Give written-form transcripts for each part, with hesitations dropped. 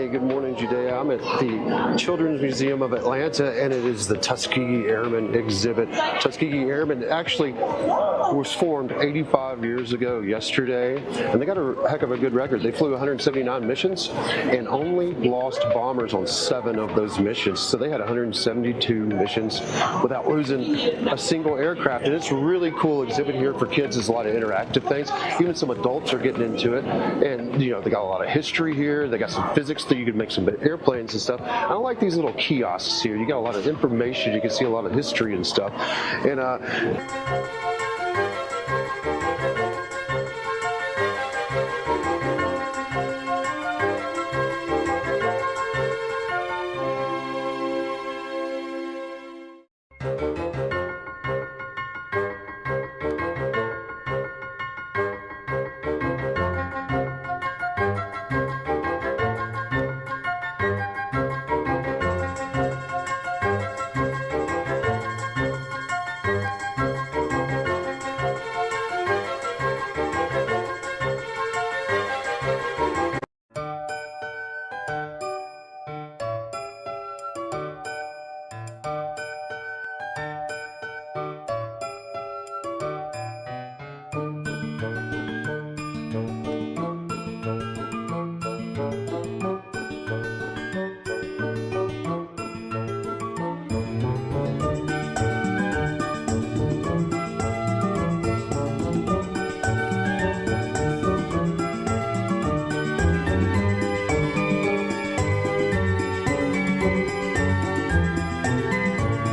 Hey, good morning, Judea. I'm at the Children's Museum of Atlanta, and it is the Tuskegee Airmen exhibit. Tuskegee Airmen actually was formed 85 years ago yesterday, and they got a heck of a good record. They flew 179 missions and only lost bombers on 7 of those missions. So they had 172 missions without losing a single aircraft. And it's a really cool exhibit here for kids. There's a lot of interactive things. Even some adults are getting into it. And, you know, they got a lot of history here. They got some physics that you can make some airplanes and stuff. I like these little kiosks here. You got a lot of information. You can see a lot of history and stuff. And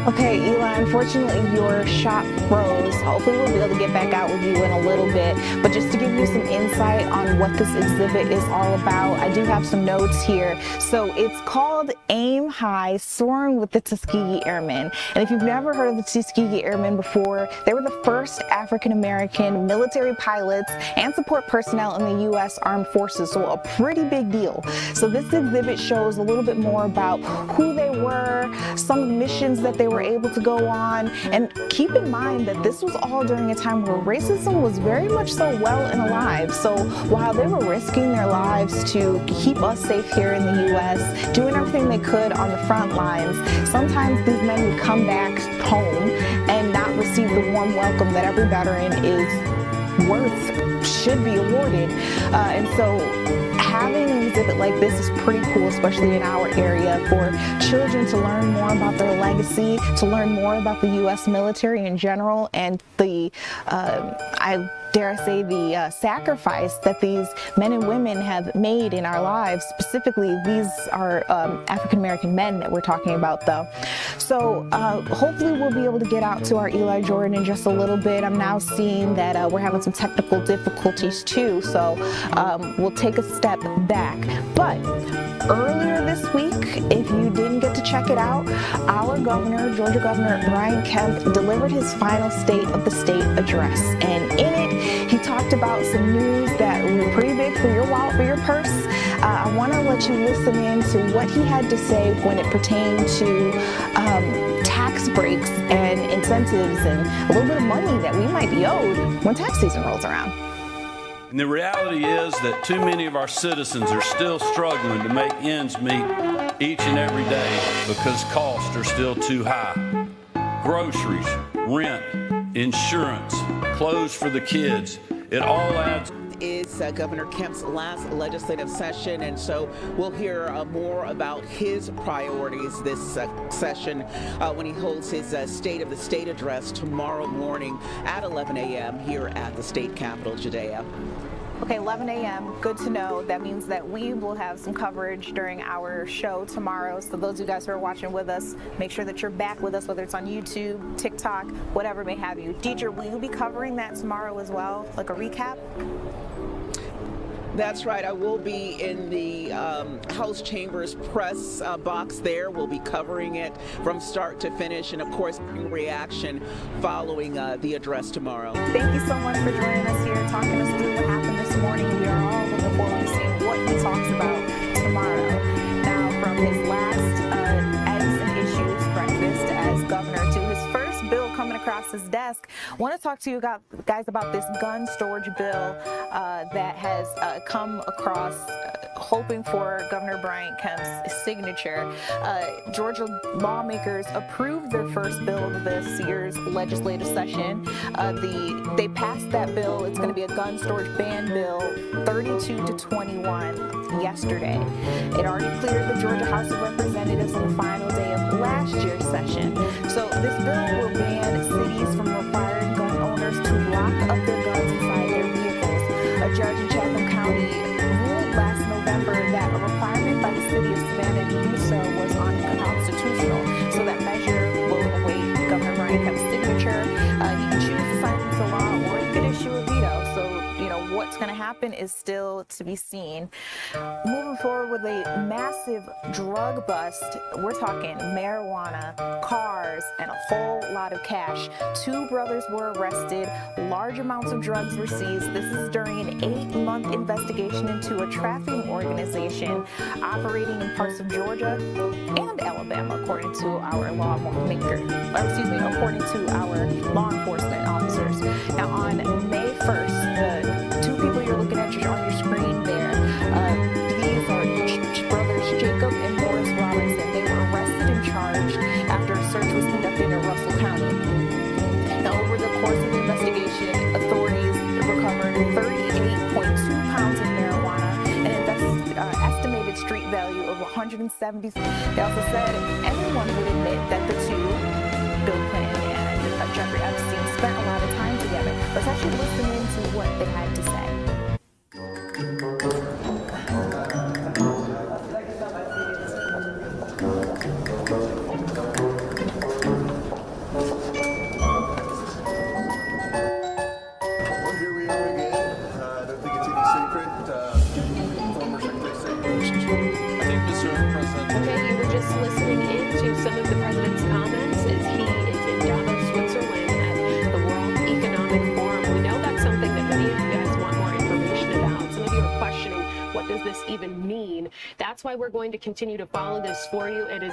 Okay, Eli, unfortunately your shot froze. Hopefully we'll be able to get back out with you in a little bit. But just to give you some insight on what this exhibit is all about, I do have some notes here. So it's called Aim High, Soaring with the Tuskegee Airmen. And if you've never heard of the Tuskegee Airmen before, they were the first African-American military pilots and support personnel in the U.S. Armed Forces, so a pretty big deal. So this exhibit shows a little bit more about who they were, some of the missions that they were able to go on, and keep in mind that this was all during a time where racism was very much so well and alive. So while they were risking their lives to keep us safe here in the U.S., doing everything they could on the front lines, sometimes these men would come back home and not receive the warm welcome that every veteran should be awarded. And so having an exhibit like this is pretty cool, especially in our area, for children to learn more about their legacy, to learn more about the U.S. military in general, and the, I dare say, the sacrifice that these men and women have made in our lives. Specifically, these are African-American men that we're talking about, though. So hopefully we'll be able to get out to our Eli Jordan in just a little bit. I'm now seeing that we're having some technical difficulties too, so we'll take a step back. But earlier this week, if you didn't get to check it out, our governor, Georgia Governor Brian Kemp, delivered his final State of the State address. And in it, he talked about some news that were pretty big for your wallet, for your purse. I want to let you listen in to what he had to say when it pertained to tax breaks and incentives and a little bit of money that we might be owed when tax season rolls around. And the reality is that too many of our citizens are still struggling to make ends meet each and every day because costs are still too high. Groceries, rent, insurance, clothes for the kids, it all adds. Is Governor Kemp's last legislative session, and so we'll hear more about his priorities this session when he holds his State of the State address tomorrow morning at 11 a.m. here at the state capitol, Judea. Okay, 11 a.m., good to know. That means that we will have some coverage during our show tomorrow. So those of you guys who are watching with us, make sure that you're back with us, whether it's on YouTube, TikTok, whatever may have you. Deidre, will you be covering that tomorrow as well, like a recap? That's right. I will be in the House Chambers press box there. We'll be covering it from start to finish, and of course, reaction following the address tomorrow. Thank you so much for joining us here, talking us through what happened this morning. We are all looking forward to seeing what he talks about tomorrow. Now, from his last Edison Issues breakfast as governor to his first bill coming across across his desk. I want to talk to you guys about this gun storage bill that has come across, hoping for Governor Brian Kemp's signature. Georgia lawmakers approved their first bill of this year's legislative session. They passed that bill. It's going to be a gun storage ban bill, 32 to 21 yesterday. It already cleared the Georgia House of Representatives on the final day of last year's session. So this bill will ban cities from requiring gun owners to lock up their guns inside their vehicles. A judge in Chatham County ruled last November that a requirement by the city of Savannah to do so was unconstitutional. So that measure will await Governor Brian Kemp's signature. He can choose to sign into law, or he could issue a veto. So, what's going to happen is still to be seen. Moving forward with a massive drug bust, we're talking marijuana, cars, and a whole lot of cash. 2 brothers were arrested. Large amounts of drugs were seized. This is during an 8-month investigation into a trafficking organization operating in parts of Georgia and Alabama, according to our according to our law enforcement officers. Now, on May 1st, the 2 people you're looking at on your screen there, these are brothers Jacob and Morris Robinson. They were arrested and charged after a search was conducted in Russell County. Now, over the course of the investigation, authorities recovered 38.2 pounds of marijuana and estimated street value of $170. They also said everyone would admit that the 2, Bill Clinton and Jeffrey Epstein, spent a lot of time together. Let's actually listen into what they had to say. Even mean. That's why we're going to continue to follow this for you. It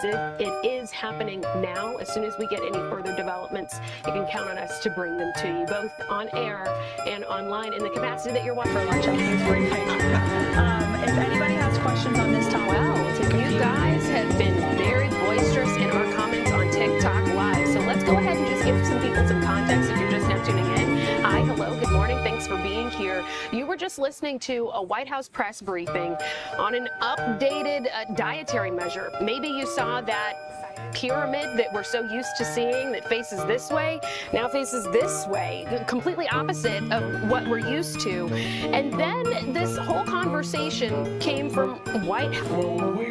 is happening now. As soon as we get any further developments, you can count on us to bring them to you, both on air and online in the capacity that you're watching for lunch. If anybody has questions on this topic, you guys have been very boisterous in our comments on TikTok Live. So let's go ahead and just give some people some context if you're just now tuning in. Hi, hello, good morning. Thanks for being here. You were just listening to a White House press briefing on an updated dietary measure. Maybe you saw that pyramid that we're so used to seeing that faces this way, now faces this way, completely opposite of what we're used to. And then this whole conversation came from White House. When we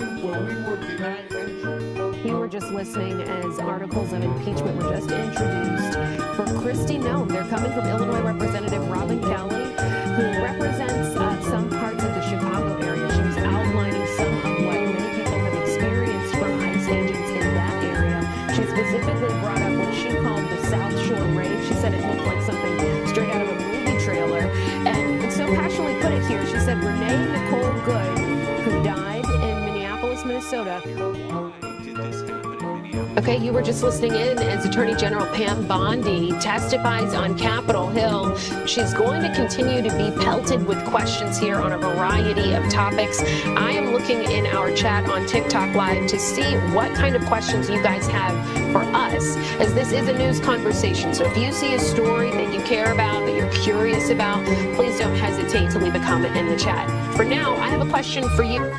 were denied entry. You were just listening as articles of impeachment were just introduced for Kristi Noem. They're coming from Illinois Representative Robin Kelly, who represents some parts of the Chicago area. She was outlining some of what many people have experienced from ICE agents in that area. She specifically brought up what she called the South Shore raid. She said it looked like something straight out of a movie trailer, and so passionately put it here. She said Renee Nicole Good, who died in Minneapolis, Minnesota. Okay, you were just listening in as Attorney General Pam Bondi testifies on Capitol Hill. She's going to continue to be pelted with questions here on a variety of topics. I am looking in our chat on TikTok Live to see what kind of questions you guys have for us, as this is a news conversation. So if you see a story that you care about, that you're curious about, please don't hesitate to leave a comment in the chat. For now, I have a question for you.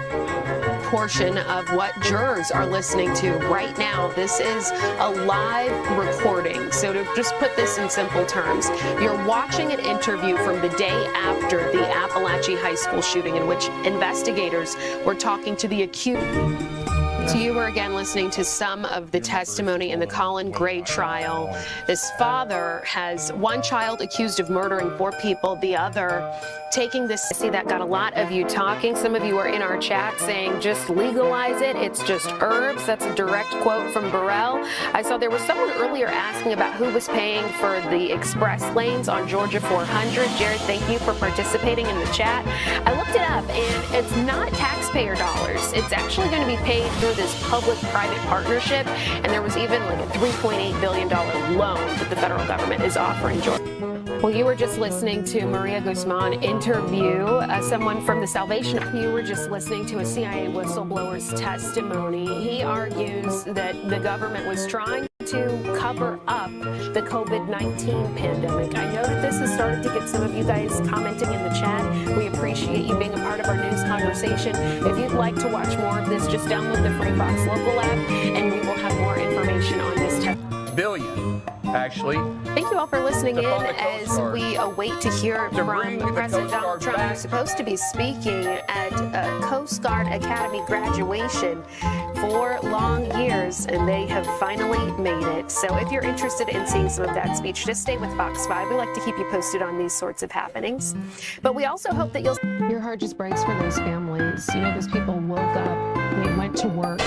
Portion of what jurors are listening to right now. This is a live recording. So to just put this in simple terms, you're watching an interview from the day after the Appalachia High School shooting, in which investigators were talking to the accused. So you were again listening to some of the testimony in the Colin Gray trial. This father has one child accused of murdering 4 people, the other taking this. See, that got a lot of you talking. Some of you are in our chat saying just legalize it. It's just herbs. That's a direct quote from Burrell. I saw there was someone earlier asking about who was paying for the express lanes on Georgia 400. Jared, thank you for participating in the chat. I looked it up, and it's not taxpayer dollars. It's actually going to be paid through through this public-private partnership, and there was even like a $3.8 billion loan that the federal government is offering Georgia. Well, you were just listening to Maria Guzman interview someone from the Salvation. You were just listening to a CIA whistleblower's testimony. He argues that the government was trying to cover up the COVID-19 pandemic. I know that this has started to get some of you guys commenting in the chat. We appreciate you being a part of our news conversation. If you'd like to watch more of this, just download the free Fox Local app, and we will have more information on this billion, actually. Thank you all for listening in fund the Coast as Guard. we await to hear To bring from the President Coast Donald Guard Trump, back. who's supposed to be speaking at a Coast Guard Academy graduation for long years, and they have finally made it. So if you're interested in seeing some of that speech, just stay with Fox 5. We like to keep you posted on these sorts of happenings. But we also hope that your heart just breaks for those families. You know, those people woke up, they went to work.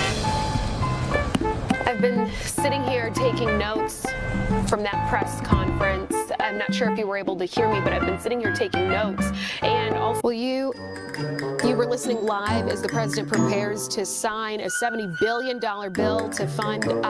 I've been sitting here taking notes from that press conference. I'm not sure if you were able to hear me, but I've been sitting here taking notes. And also, you were listening live as the president prepares to sign a $70 billion bill to fund